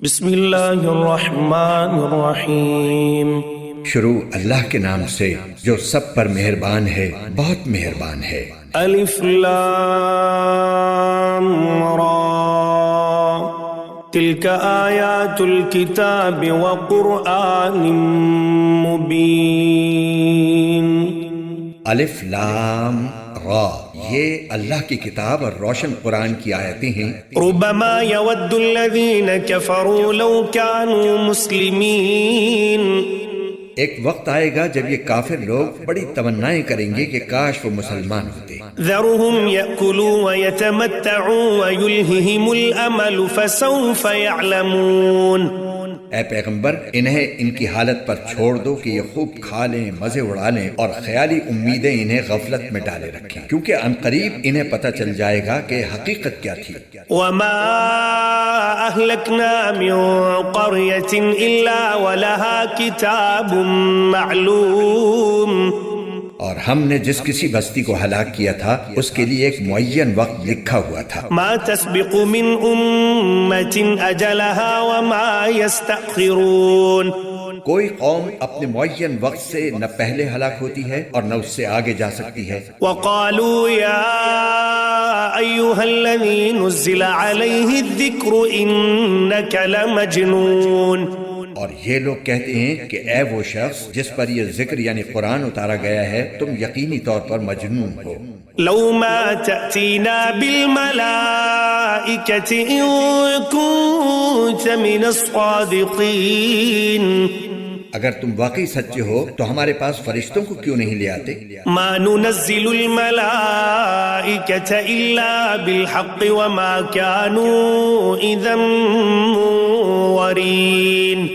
بسم اللہ الرحمن الرحیم۔ شروع اللہ کے نام سے جو سب پر مہربان ہے، بہت مہربان ہے۔ الف لام را تلک آیات الکتاب وقرآن مبین۔ الف لام را، یہ اللہ کی کتاب اور روشن قرآن کی آیتیں ہیں۔ ربما یود الذین کفروا لو کانوا مسلمین۔ ایک وقت آئے گا جب یہ کافر لوگ بڑی تمنائیں کریں گے کہ کاش وہ مسلمان ہوتے۔ ذرهم يأكلوا ويتمتعوا ويلههم الأمل فسوف يعلمون۔ اے پیغمبر، انہیں ان کی حالت پر چھوڑ دو کہ یہ خوب کھا لیں، مزے اڑا لیں اور خیالی امیدیں انہیں غفلت میں ڈالے رکھیں، کیونکہ عنقریب انہیں پتہ چل جائے گا کہ حقیقت کیا تھی۔ وما أهلكنا من قرية إلا ولها كتاب معلوم۔ اور ہم نے جس کسی بستی کو ہلاک کیا تھا اس کے لیے ایک معین وقت لکھا ہوا تھا۔ ما تسبق من أمة أجلها وما يستأخرون۔ کوئی قوم اپنے معین وقت سے نہ پہلے ہلاک ہوتی ہے اور نہ اس سے آگے جا سکتی ہے۔ وقالوا يا أيها الذي نزل عليه الذكر إنك لمجنون۔ اور یہ لوگ کہتے ہیں کہ اے وہ شخص جس پر یہ ذکر یعنی قرآن اتارا گیا ہے، تم یقینی طور پر مجنون ہو۔ لو ما تأتينا بالملائكة إن كنت من الصادقين۔ اگر تم واقعی سچے ہو تو ہمارے پاس فرشتوں کو کیوں نہیں لے آتے؟ ما ننزل الملائكة إلا بالحق وما كانوا إذا منظرين۔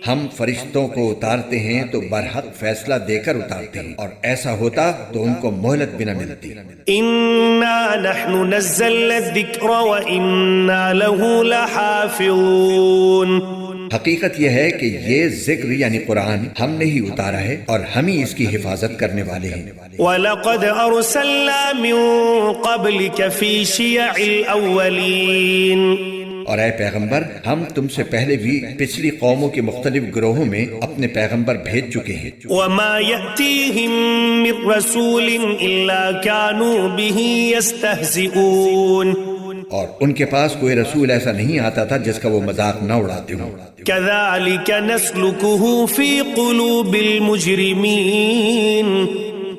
ہم فرشتوں کو اتارتے ہیں تو برحق فیصلہ دے کر اتارتے ہیں، اور ایسا ہوتا تو ان کو مہلت بھی نہ ملتی۔ إنا نحن نزلنا الذكر وإنا له لحافظون۔ حقیقت یہ ہے کہ یہ ذکر یعنی قرآن ہم نے ہی اتارا ہے اور ہم ہی اس کی حفاظت کرنے والے ہیں۔ وَلَقَدْ أَرْسَلْنَا مِن قَبْلِكَ فِي شِيَعِ الْأَوَّلِينَ۔ اور اے پیغمبر، ہم تم سے پہلے بھی پچھلی قوموں کے مختلف گروہوں میں اپنے پیغمبر بھیج چکے ہیں۔ وَمَا يَأْتِيهِم مِّن رَّسُولٍ إِلَّا كَانُوا بِهِ يَسْتَهْزِئُونَ۔ اور ان کے پاس کوئی رسول ایسا نہیں آتا تھا جس کا وہ مذاق نہ اڑاتے ہوں۔ كَذَلِكَ نَسْلُكُهُ فِي قُلُوبِ الْمُجْرِمِينَ۔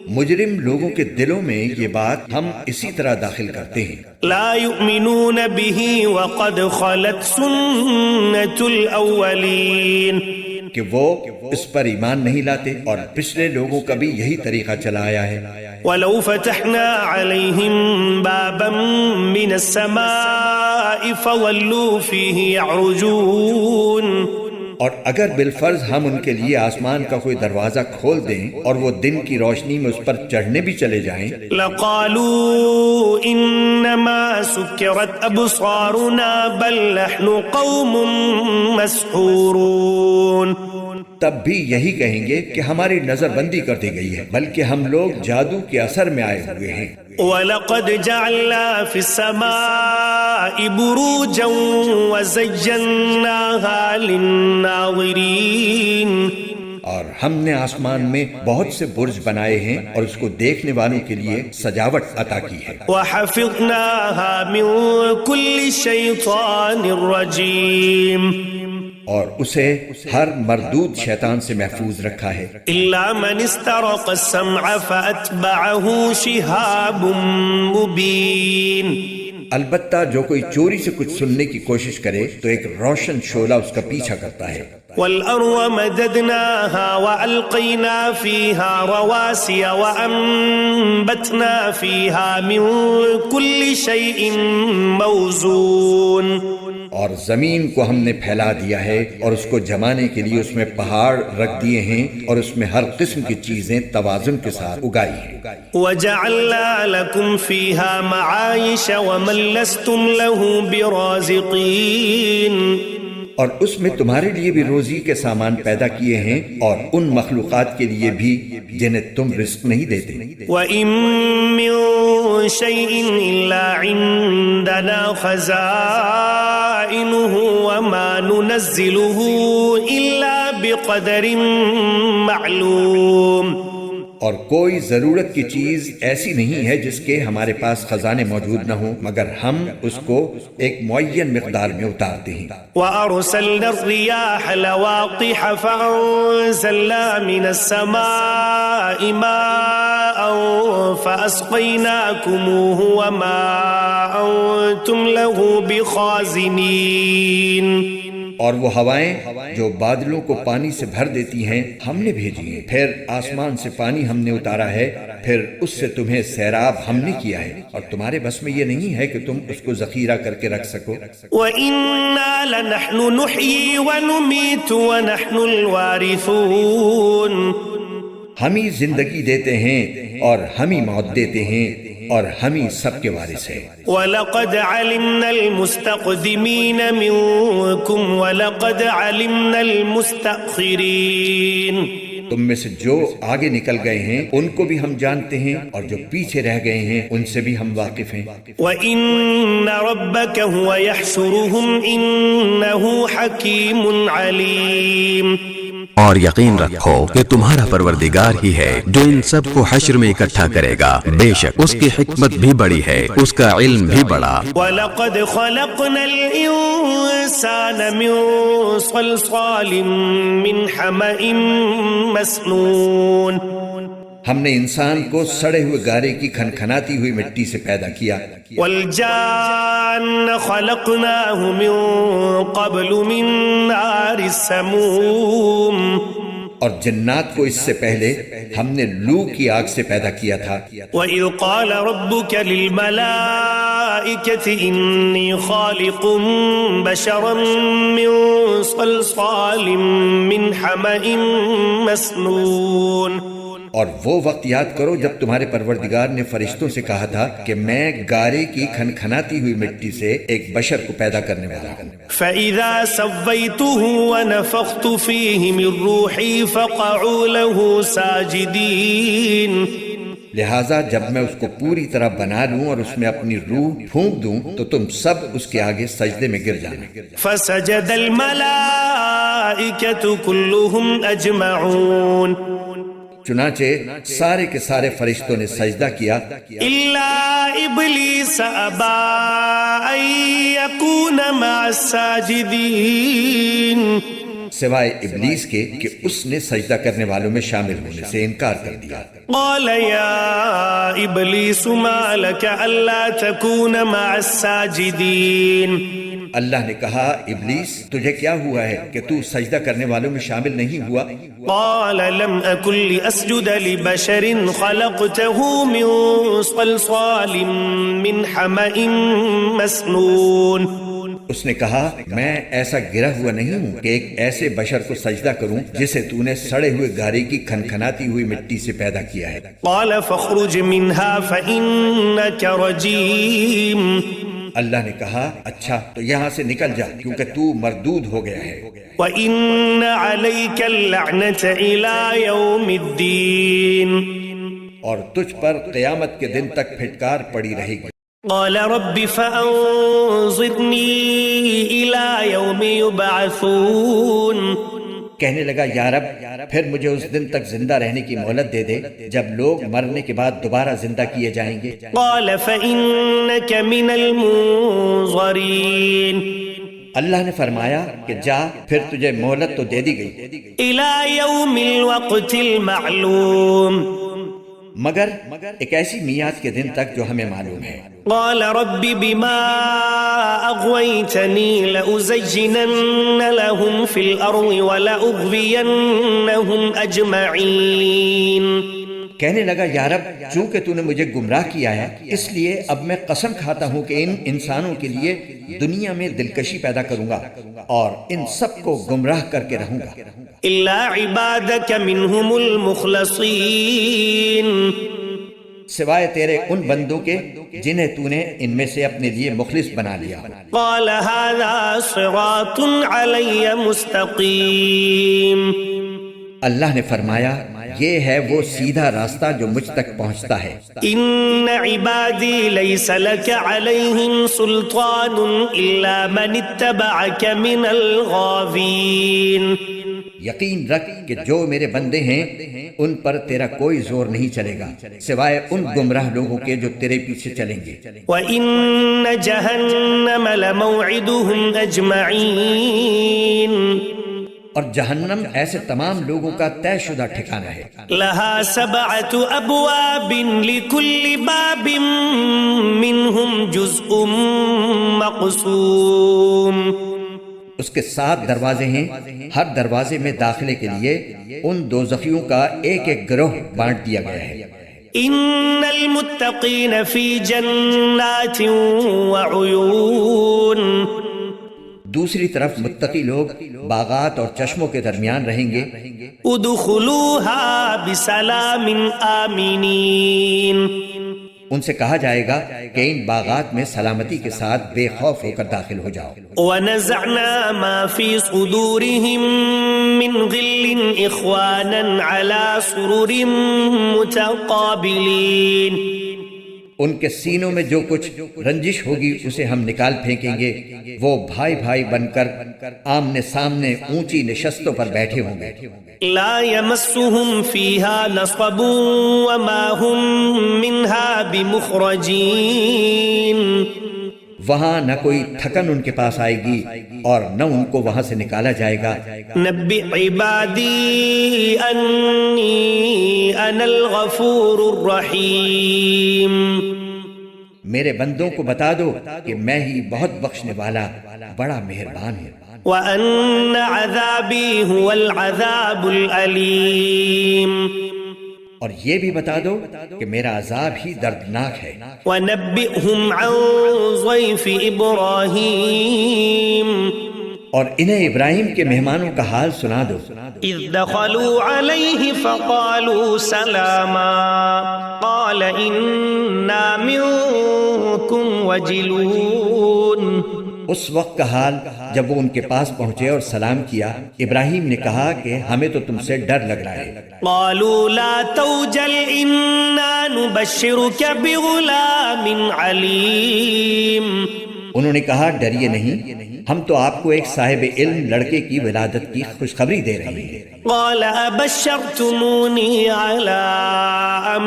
مجرم لوگوں کے دلوں میں یہ بات ہم اسی طرح داخل کرتے ہیں۔ لا يؤمنون به وقد خلت سنة الأولين۔ کہ وہ اس پر ایمان نہیں لاتے اور پچھلے لوگوں کا بھی یہی طریقہ چلا آیا ہے۔ ولو فتحنا عليهم بابا من السماء فظلوا فيه يعرجون۔ اور اگر بالفرض ہم ان کے لیے آسمان کا کوئی دروازہ کھول دیں اور وہ دن کی روشنی میں اس پر چڑھنے بھی چلے جائیں، لقالوا انما سكرت ابصارنا بل نحن قوم مسحورون۔ تب بھی یہی کہیں گے کہ ہماری نظر بندی کر دی گئی ہے، بلکہ ہم لوگ جادو کے اثر میں آئے ہوئے ہیں۔ وَلَقَدْ جَعَلْنَا فِي السَّمَاءِ بُرُوجًا وَزَيَّنَّاهَا لِلنَّاظِرِينَ۔ اور ہم نے آسمان میں بہت سے برج بنائے ہیں اور اس کو دیکھنے والوں کے لیے سجاوٹ عطا کی ہے۔ وَحَفِظْنَاهَا مِن كُلِّ شَيْطَانٍ رَّجِيمٍ۔ اور اسے ہر مردود شیطان سے محفوظ رکھا ہے۔ إِلَّا مَنِ اسْتَرَقَ السَّمْعَ فَأَتْبَعَهُ شِهَابٌ مُّبِينٌ۔ البتہ جو کوئی چوری سے کچھ سننے کی کوشش کرے تو ایک روشن شعلہ اس کا پیچھا کرتا ہے۔ وَالْأَرْضَ مَدَدْنَاهَا وَأَلْقَيْنَا فِيهَا رَوَاسِيَ وَأَنبَتْنَا فِيهَا مِن كُلِّ شَيْءٍ مَّوْزُونٍ۔ اور زمین کو ہم نے پھیلا دیا ہے اور اس کو جمانے کے لیے اس میں پہاڑ رکھ دیے ہیں اور اس میں ہر قسم کی چیزیں توازن کے ساتھ اگائی ہیں۔ وَجَعَلْنَا لَكُمْ فِيهَا مَعَايِشَ وَمَن لَّسْتُمْ لَهُ بِرَازِقِينَ۔ اور اس میں تمہارے لیے بھی روزی کے سامان پیدا کیے ہیں اور ان مخلوقات کے لیے بھی جنہیں تم رزق نہیں دیتے۔ وَإِن مِّن شَيْءٍ إِلَّا عِندَنَا خَزَائِنُهُ وَمَا نُنَزِّلُهُ إِلَّا بِقَدَرٍ مَّعْلُومٍ، اور کوئی ضرورت کی چیز ایسی نہیں ہے جس کے ہمارے پاس خزانے موجود نہ ہوں، مگر ہم اس کو ایک معین مقدار میں اتارتے ہیں۔ وَأَرْسَلْنَا الرِّيَاحَ لَوَاقِحَ فَأَنزَلْنَا مِنَ السَّمَاءِ مَاءً فَأَسْقَيْنَاكُمُوهُ وَمَا أَنتُمْ لَهُ بِخَازِنِينَ، اور وہ ہوائیں جو بادلوں کو پانی سے بھر دیتی ہیں ہم نے بھیجی ہیں، پھر آسمان سے پانی ہم نے اتارا ہے، پھر اس سے تمہیں سیراب ہم نے کیا ہے، اور تمہارے بس میں یہ نہیں ہے کہ تم اس کو ذخیرہ کر کے رکھ سکو۔ وَإِنَّا لَنَحْنُ نُحْيِي وَنُمِيتُ وَنَحْنُ الْوَارِثُونَ، ہم ہی زندگی دیتے ہیں اور ہم ہی موت دیتے ہیں اور ہم ہی سب کے وارث ہیں۔ وَلَقَدْ عَلِمْنَا الْمُسْتَقْدِمِينَ مِنْكُمْ وَلَقَدْ عَلِمْنَا الْمُسْتَأْخِرِينَ، تم میں سے جو آگے نکل گئے ہیں ان کو بھی ہم جانتے ہیں، اور جو پیچھے رہ گئے ہیں ان سے بھی ہم واقف ہیں۔ وَإِنَّ رَبَّكَ هُوَ يَحْشُرُهُمْ إِنَّهُ حَكِيمٌ عَلِيمٌ، اور یقین رکھو کہ تمہارا پروردگار ہی ہے جو ان سب کو حشر میں اکٹھا کرے گا، بے شک اس کی حکمت بھی بڑی ہے، اس کا علم بھی بڑا۔ وَلَقَدْ خَلَقْنَا الْإِنسَانَ مِنْ صَلْصَالٍ مِّنْ حَمَإٍ مَّسْنُونٍ، ہم نے انسان کو سڑے ہوئے گارے کی کھنکھناتی ہوئی مٹی سے پیدا کیا۔ وَالْجَانَّ خَلَقْنَاهُ مِن قَبْلُ مِن نَّارِ السَّمُومِ، اور جنات کو اس سے پہلے ہم نے لو کی آگ سے پیدا کیا تھا۔ وَإِذْ قَالَ رَبُّكَ لِلْمَلَائِكَةِ إِنِّي خَالِقٌ بَشَرًا مِّن صَلْصَالٍ مِّنْ حَمَإٍ مَّسْنُونٍ، اور وہ وقت یاد کرو جب تمہارے پروردگار نے فرشتوں سے کہا تھا کہ میں گارے کی کھنکھناتی ہوئی مٹی سے ایک بشر کو پیدا کرنے والا ہوں۔ فَإِذَا سَوَّيْتُهُ وَنَفَخْتُ فِيهِ مِن رُّوحِي فَقَعُوا لَهُ سَاجِدِينَ، لہٰذا جب میں اس کو پوری طرح بنا لوں اور اس میں اپنی روح پھونک دوں تو تم سب اس کے آگے سجدے میں گر جانا۔ فَسَجَدَ الْمَلَائِكَةُ كُلُّهُمْ أَجْمَعُونَ، چنانچہ سارے کے سارے فرشتوں نے سجدہ کیا إِلَّا إِبْلِيسَ أَبَىٰ أَن يَكُونَ مَعَ السَّاجِدِينَ، سوائے ابلیس کے کہ اس نے سجدہ کرنے والوں میں شامل ہونے سے انکار کر دیا۔ قال يا إبليس ما لك ألا تكون مع الساجدين، اللہ نے کہا ابلیس تجھے کیا ہوا ہے کہ تو سجدہ کرنے والوں میں شامل نہیں ہوا؟ قال لم أكن لأسجد لبشر خلقته من صلصال من حمأ مسنون، اس نے کہا میں ایسا گرا ہوا نہیں ہوں کہ ایک ایسے بشر کو سجدہ کروں جسے تو نے سڑے ہوئے گارے کی کھنکھناتی ہوئی مٹی سے پیدا کیا ہے۔ قال فاخرج منها فإنك رجيم، اللہ نے کہا اچھا تو یہاں سے نکل جا کیونکہ تو مردود ہو گیا ہے۔ وَإِنَّ عَلَيْكَ اللَّعْنَةَ إِلَى يَوْمِ الدِّينِ، اور تجھ پر قیامت کے دن تک پھٹکار پڑی رہے گی۔ قال رب فأنظرني إلى يوم يبعثون، کہنے لگا یا رب پھر مجھے اس دن تک زندہ رہنے کی مہلت دے دے جب لوگ مرنے کے بعد دوبارہ زندہ کیے جائیں گے۔ قال فإنك من المنظرين، اللہ نے فرمایا کہ جا پھر تجھے مہلت تو دے دی گئی إلى يوم الوقت المعلوم، مگر ایک ایسی میعاد کے دن تک جو ہمیں معلوم ہے۔ قال رب بما أغويتني لأزينن لهم في الأرض ولأغوينهم أجمعين، کہنے لگا یا رب چونکہ تو نے مجھے گمراہ کیا ہے اس لیے اب میں قسم کھاتا ہوں کہ ان انسانوں کے لیے دنیا میں دلکشی پیدا کروں گا اور ان سب کو گمراہ کر کے رہوں گا إلا عبادك منهم المخلصين، سوائے تیرے ان بندوں کے جنہیں تو نے ان میں سے اپنے لیے مخلص بنا لیا ہو۔ قال هذا صراط علي مستقيم۔ اللہ نے فرمایا یہ ہے وہ سیدھا راستہ جو مجھ تک پہنچتا ہے۔ ان عبادی لیس لک علیہم سلطان الا من اتبعک من الغاوین۔ یقین رکھ کہ جو میرے بندے ہیں ان پر تیرا کوئی زور نہیں چلے گا سوائے ان گمراہ لوگوں کے جو تیرے پیچھے چلیں گے۔ وَإِنَّ جَهَنَّمَ لَمَوْعِدُهُمْ أَجْمَعِينَ۔ اور جہنم ایسے تمام لوگوں کا طے شدہ ٹھکانہ ہے۔ لَهَا سَبْعَةُ أَبْوَابٍ لِكُلِّ بَابٍ مِّنْهُمْ جُزْءٌ مَّقْسُومٌ۔ اس کے 7 دروازے ہیں، ہر دروازے میں داخلے کے لیے ان دوزخیوں کا ایک ایک گروہ بانٹ دیا گیا ہے۔ ان المتقین فی جنات وعیون۔ دوسری طرف متقی لوگ باغات اور چشموں کے درمیان رہیں گے۔ ادخلوها بسلام آمنین۔ ان سے کہا جائے گا کہ ان باغات میں سلامتی کے ساتھ بے خوف ہو کر داخل ہو جاؤ۔ وَنَزَعْنَا مَا فِي صُدُورِهِم مِّنْ غِلٍّ إِخْوَانًا عَلَى سُرُرٍ مُتَقَابِلِينَ۔ ان کے سینوں میں جو کچھ رنجش ہوگی اسے ہم نکال پھینکیں گے، وہ بھائی بھائی بن کر آمنے سامنے اونچی نشستوں پر بیٹھے ہوں گے۔ لا يمسهم فيها نصب وما هم منها بمخرجين۔ وہاں نہ کوئی تھکن ان کے پاس آئے گی اور نہ ان کو وہاں سے نکالا جائے گا۔ نبئ عبادی انی انا الغفور الرحیم۔ میرے بندوں کو بتا دو کہ میں ہی بہت بخشنے والا بڑا مہربان ہوں۔ وَأَنَّ عَذَابِي هُوَ الْعَذَابُ الْأَلِيمُ۔ اور یہ بھی بتا دو کہ میرا عذاب ہی دردناک ہے۔ وَنَبِّئْهُمْ عَنْ ضَيْفِ إِبْرَاهِيمَ۔ اور انہیں ابراہیم کے مہمانوں کا حال سنا دو۔ اذ دخلوا علیہ فقالوا سلاما قال انا منکم وجلون۔ اس وقت کا حال جب وہ ان کے پاس پہنچے اور سلام کیا، ابراہیم نے کہا کہ ہمیں تو تم سے ڈر لگ رہا ہے۔ قالوا لا توجل انا نبشرک بغلام علیم۔ انہوں نے کہا ڈریے نہیں، ہم تو آپ کو ایک صاحب علم لڑکے کی ولادت کی خوشخبری دے رہے ہیں۔ قال ابشرتمونی علی ان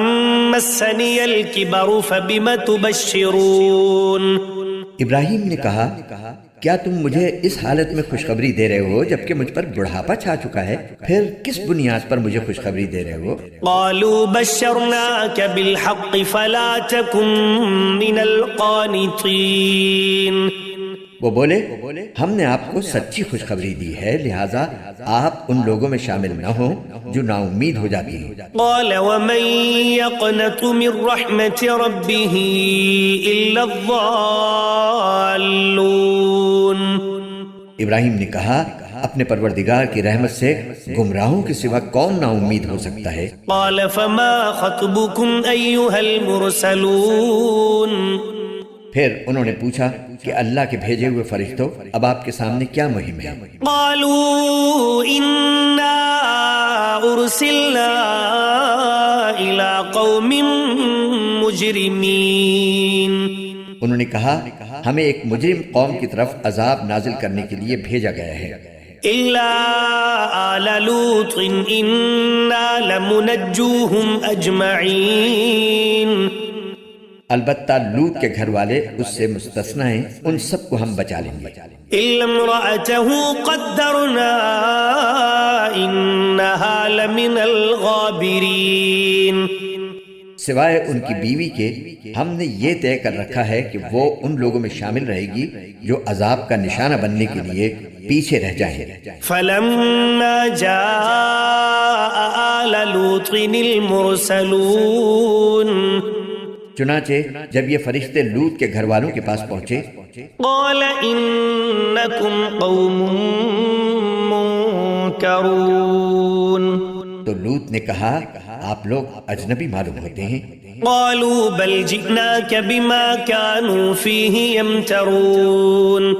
مسنی الکبر فبم تبشرون۔ ابراہیم نے کہا کیا تم مجھے اس حالت میں خوشخبری دے رہے ہو جبکہ مجھ پر بڑھاپا چھا چکا ہے؟ پھر کس بنیاد پر مجھے خوشخبری دے رہے ہو؟ قالوا بشرناک بالحق فلا تکن من القانطین۔ وہ بولے ہم نے آپ کو سچی خوشخبری دی ہے، لہٰذا آپ ان لوگوں میں شامل نہ ہوں جو نا امید ہو جاتی ہیں۔ قال ومن يقنط من رحمة ربه إلا الضالون۔ ابراہیم نے کہا اپنے پروردگار کی رحمت سے گمراہوں کے سوا کون نا امید ہو سکتا ہے؟ قال فما خطبكم أيها المرسلون۔ پھر انہوں نے پوچھا کہ اللہ کے بھیجے ہوئے فرشتوں اب آپ کے سامنے کیا مہم ہے؟ قالوا إنا أرسلنا إلى قوم مجرمين۔ انہوں نے کہا ہمیں ایک مجرم قوم کی طرف عذاب نازل کرنے کے لیے بھیجا گیا ہے۔ إلا آل لوط إنا لمنجوهم أجمعين۔ البتہ لوط کے گھر والے اس سے مستثنی ہیں، ان سب کو ہم بچا لیں گے۔ إلا امرأته قدرنا إنها لمن الغابرين۔ سوائے ان کی بیوی کے ہم نے یہ طے کر رکھا ہے کہ وہ ان لوگوں میں شامل رہے گی جو عذاب کا نشانہ بننے کے لیے پیچھے رہ جائیں۔ فلما جاء آل لوط المرسلون۔ چنانچہ جب یہ فرشتے لوط کے گھر والوں کے پاس پہنچے، قال انکم قوم منکرون۔ تو لوط نے کہا آپ لوگ اجنبی معلوم ہوتے ہیں۔ قالوا بل جئناك بما كانوا فيه يمترون،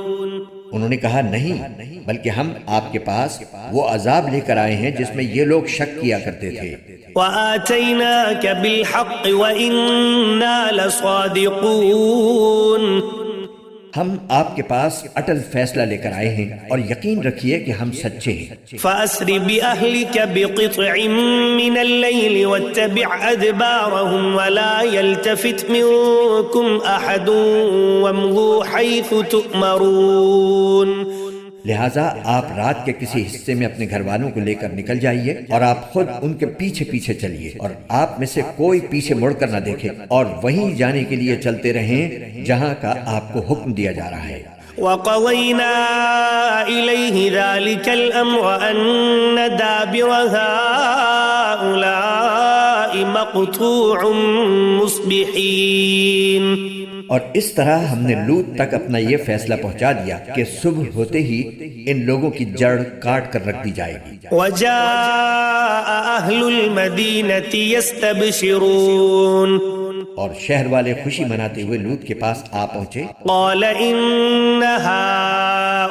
انہوں نے کہا نہیں، بلکہ ہم آپ کے پاس وہ عذاب لے کر آئے ہیں جس میں یہ لوگ شک کیا کرتے تھے۔ وآتيناك بالحق وإنا لصادقون، ہم آپ کے پاس اٹل فیصلہ لے کر آئے ہیں اور یقین رکھیے کہ ہم سچے ہیں۔ فأسر بأهلك بقطع من الليل واتبع أدبارهم ولا يلتفت منكم أحد وامضوا حيث تؤمرون، لہٰذا آپ رات کے کسی حصے میں اپنے گھر والوں کو لے کر نکل جائیے اور آپ خود ان کے پیچھے پیچھے چلیے اور آپ میں سے کوئی پیچھے مڑ کر نہ دیکھے اور وہیں جانے کے لیے چلتے رہیں جہاں کا آپ کو حکم دیا جا رہا ہے۔ وقضينا إليه ذلك الأمر أن دابر هؤلاء مقطوع مصبحين، اور اس طرح ہم نے لوط تک اپنا یہ فیصلہ پہنچا دیا کہ صبح ہوتے ہی ان لوگوں کی جڑ کاٹ کر رکھ دی جائے گی۔ وجاء أهل المدينة يستبشرون، اور شہر والے خوشی مناتے ہوئے لوط کے پاس آ پہنچے۔ قال إن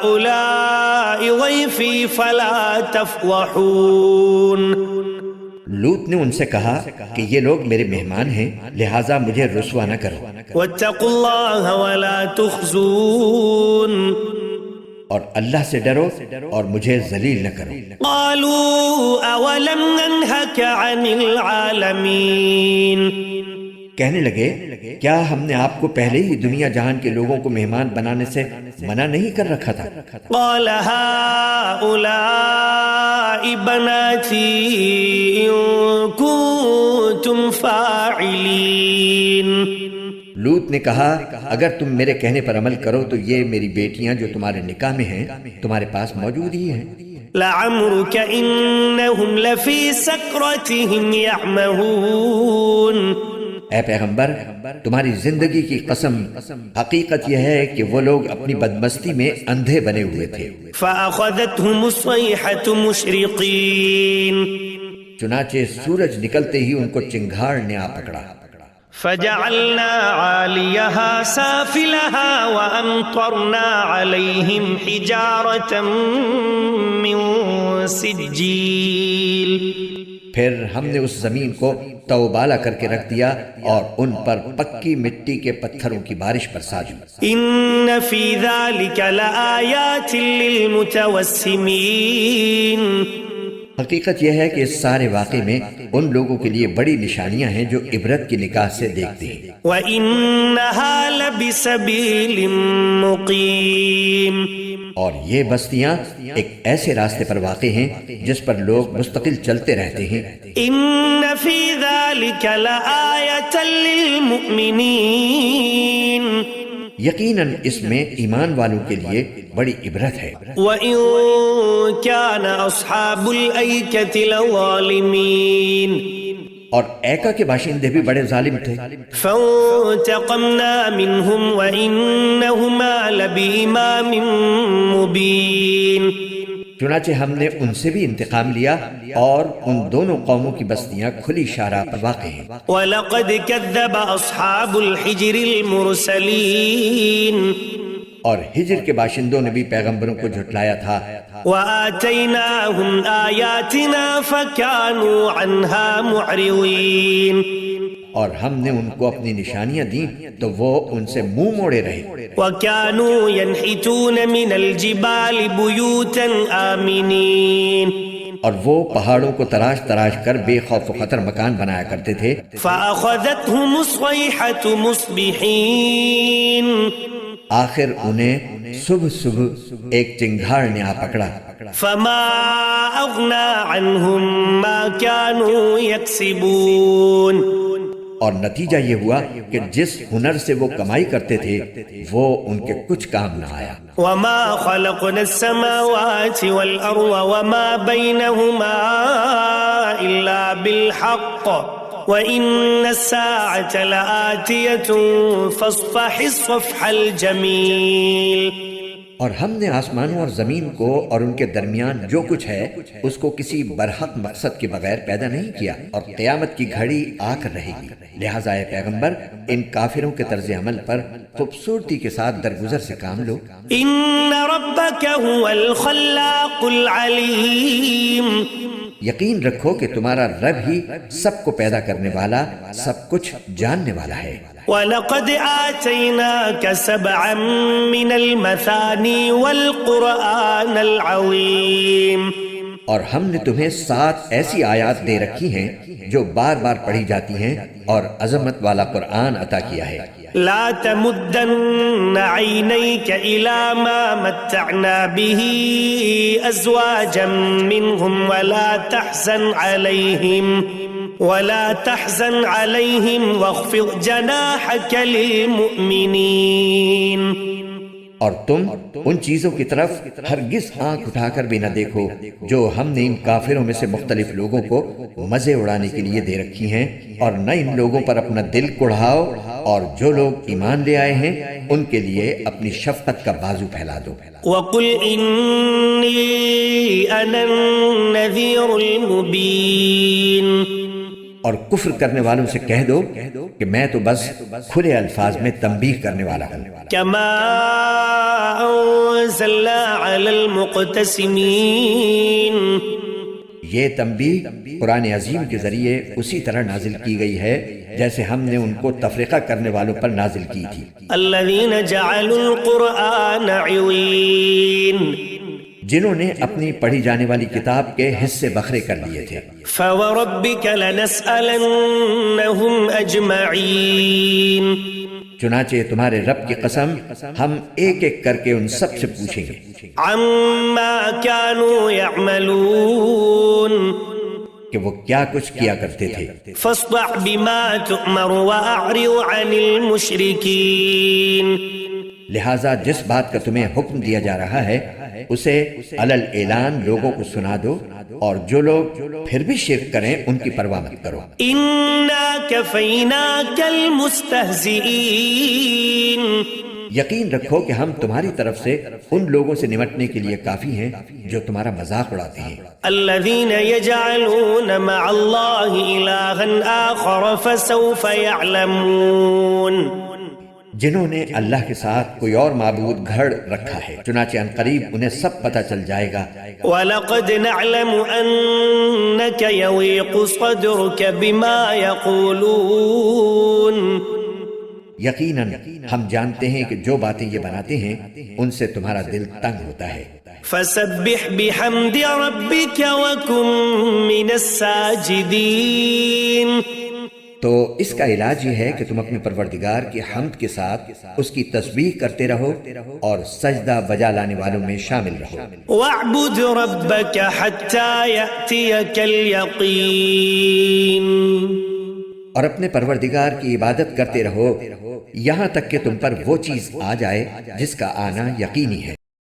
هؤلاء ضيفي فلا تفضحون، لوط نے ان سے کہا کہ یہ لوگ میرے مہمان ہیں لہٰذا مجھے رسوا نہ کرو، واتقوا الله ولا تخزون، اور اللہ سے ڈرو اور مجھے ذلیل نہ کرو۔ قالوا أولم ننهك عن العالمين، کہنے لگے کیا ہم نے آپ کو پہلے ہی دنیا جہان کے لوگوں کو مہمان بنانے سے منع نہیں کر رکھا تھا؟ قال هؤلاء بناتي إن كنتم فاعلين، لوط نے کہا اگر تم میرے کہنے پر عمل کرو تو یہ میری بیٹیاں جو تمہارے نکاح میں ہیں تمہارے پاس موجود ہی ہیں۔ لعمرك إنهم لفي سكرتهم يعمهون، اے پیغمبر تمہاری زندگی کی قسم حقیقت یہ ہے کہ وہ لوگ اپنی بدمستی میں اندھے بنے ہوئے تھے۔ فأخذتهم الصيحة مشرقين، چنانچہ سورج نکلتے ہی ان کو چنگھاڑ نے آ پکڑا۔ فجعلنا عاليها سافلها وأمطرنا عليهم حجارة من سجيل، پھر ہم نے اس زمین کو توبالا کر کے رکھ دیا اور ان پر پکی مٹی کے پتھروں کی بارش برسا دی۔ إن في ذلك لآيات للمتوسمين، حقیقت یہ ہے کہ اس سارے واقعے میں ان لوگوں کے لیے بڑی نشانیاں ہیں جو عبرت کی نگاہ سے دیکھتے ہیں۔ وَإِنَّهَا لَبِسَبِيلٍ مُقِيمٍ، اور یہ بستیاں ایک ایسے راستے پر واقع ہیں جس پر لوگ مستقل چلتے رہتے ہیں۔ إِنَّ فِي ذَلِكَ لَآيَةً لِّلْمُؤْمِنِينَ، یقیناً اس میں ایمان والوں کے لیے بڑی عبرت ہے۔ وَإِن كَانَ أَصْحَابُ الْأَيْكَةِ لَظَالِمِينَ، اور ایکا کے باشندے بھی بڑے ظالم تھے۔ فَانْتَقَمْنَا مِنْهُمْ وَإِنَّهُمَا لَبِإِمَامٍ مُبِينٍ، چنانچہ ہم نے ان سے بھی انتقام لیا اور ان دونوں قوموں کی بستیاں کھلی شاہراہ پر واقع ہیں۔ وَلَقَدْ كَذَّبَ أَصْحَابُ الْحِجْرِ الْمُرْسَلِينَ، اور ہجر کے باشندوں نے بھی پیغمبروں کو جھٹلایا تھا۔ وَآتَيْنَاهُمْ آيَاتِنَا فَكَانُوا عَنْهَا مُعْرِضِينَ، اور ہم نے ان کو اپنی نشانیاں دیں تو وہ ان سے منہ موڑے رہے۔ وَكَانُوا يَنْحِتُونَ مِنَ الْجِبَالِ بُيُوتًا آمِنِينَ، اور وہ پہاڑوں کو تراش تراش کر بے خوف و خطر مکان بنایا کرتے تھے۔ فَأَخَذَتْهُمُ الصَّيْحَةُ مُصْبِحِينَ، آخر انہیں صبح صبح ایک چنگھاڑ نے آ پکڑا۔ فَمَا أَغْنَى عَنْهُمْ مَا كَانُوا يَكْسِبُونَ، اور نتیجہ یہ ہوا کہ جس ہنر سے وہ کمائی کرتے تھے وہ ان کے کچھ کام نہ آیا۔ وَمَا خَلَقْنَا السَّمَاوَاتِ وَالْأَرْضَ وَمَا بَيْنَهُمَا إِلَّا بِالْحَقِّ وَإِنَّ السَّاعَةَ لَآتِيَةٌ فَاصْفَحِ الصَّفْحَ الْجَمِيلَ، اور ہم نے آسمانوں اور زمین کو اور ان کے درمیان جو کچھ ہے اس کو کسی برحق مقصد کے بغیر پیدا نہیں کیا، اور قیامت کی گھڑی آ کر رہے گی۔ لہٰذا اے پیغمبر ان کافروں کے طرز عمل پر خوبصورتی کے ساتھ درگزر سے کام لو۔ ان ربك هو الخلاق العلیم، یقین رکھو کہ تمہارا رب ہی سب کو پیدا کرنے والا، سب کچھ جاننے والا ہے۔ وَلَقَدْ آتَيْنَاكَ سَبْعًا مِّنَ الْمَثَانِي وَالْقُرْآنَ الْعَظِيمَ، اور ہم نے تمہیں 7 ایسی آیات دے رکھی ہیں جو بار بار پڑھی جاتی ہیں، اور عظمت والا قرآن عطا کیا ہے۔ لا تمدن عينيك إلى ما متعنا به أزواجا منهم ولا تحزن عليهم واخفض جناحك للمؤمنين۔ اور تم ان چیزوں کی طرف ہرگز آنکھ اٹھا کر بھی نہ دیکھو جو ہم نے ان کافروں میں سے مختلف لوگوں کو مزے اڑانے کے لیے دے رکھی ہیں، اور نہ ان لوگوں پر اپنا دل کڑھاؤ، اور جو لوگ ایمان لے آئے ہیں ان کے لیے اپنی شفقت کا بازو پھیلا دو۔ وَقُلْ إِنِّي أَنَا النَّذِيرُ الْمُبِينُ، اور کفر کرنے والوں سے کہہ دو کہ میں تو بس کھلے الفاظ میں تنبیہ کرنے والا ہوں۔ كما أنزلنا على المقتسمين، یہ تنبیہ قرآن عظیم کے ذریعے اسی طرح نازل کی گئی ہے جیسے ہم نے ان کو تفریقہ کرنے والوں پر نازل کی تھی۔ الذين جعلوا القرآن عوين، جنہوں نے اپنی پڑھی جانے والی کتاب کے حصے بکھرے کر لیے تھے۔ فوربك لنسألنهم أجمعين، چنانچہ تمہارے رب کی قسم ہم ایک ایک کر کے ان سب سے پوچھیں گے عما كانوا يعملون، کہ وہ کیا کچھ کیا کرتے تھے۔ فاصدع بما تؤمر وأعرض عن المشركين، لہٰذا جس بات کا تمہیں حکم دیا جا رہا ہے اسے علل اعلان لوگوں کو سنا دو، اور جو لوگ پھر بھی شرک کریں ان کی پرواہ مت کرو۔ إنا كفيناك المستهزئين، یقین رکھو کہ ہم تمہاری طرف سے ان لوگوں سے نمٹنے کے لیے کافی ہیں جو تمہارا مذاق اڑاتے ہیں۔ الذين يجعلون مع الله إلها آخر فسوف يعلمون، جنہوں نے اللہ کے ساتھ کوئی اور معبود گھڑ رکھا ہے، چنانچہ عنقریب انہیں سب پتہ چل جائے گا۔ وَلَقَدْ نَعْلَمُ أَنَّكَ يَضِيقُ صَدْرُكَ بِمَا يَقُولُونَ، یقیناً ہم جانتے ہیں کہ جو باتیں یہ بناتے ہیں ان سے تمہارا دل تنگ ہوتا ہے۔ فَسَبِّحْ بِحَمْدِ رَبِّكَ وَكُن مِّنَ السَّاجِدِينَ، تو اس کا علاج یہ ہے کہ تم اپنے پروردگار کی حمد کے ساتھ اس کی تسبیح کرتے رہو اور سجدہ بجا لانے والوں میں شامل رہو۔ وَاعْبُدْ رَبَّكَ حَتَّى يَأْتِيَكَ الْيَقِينُ، اور اپنے پروردگار کی عبادت کرتے رہو یہاں تک کہ تم پر وہ چیز آ جائے جس کا آنا یقینی ہے۔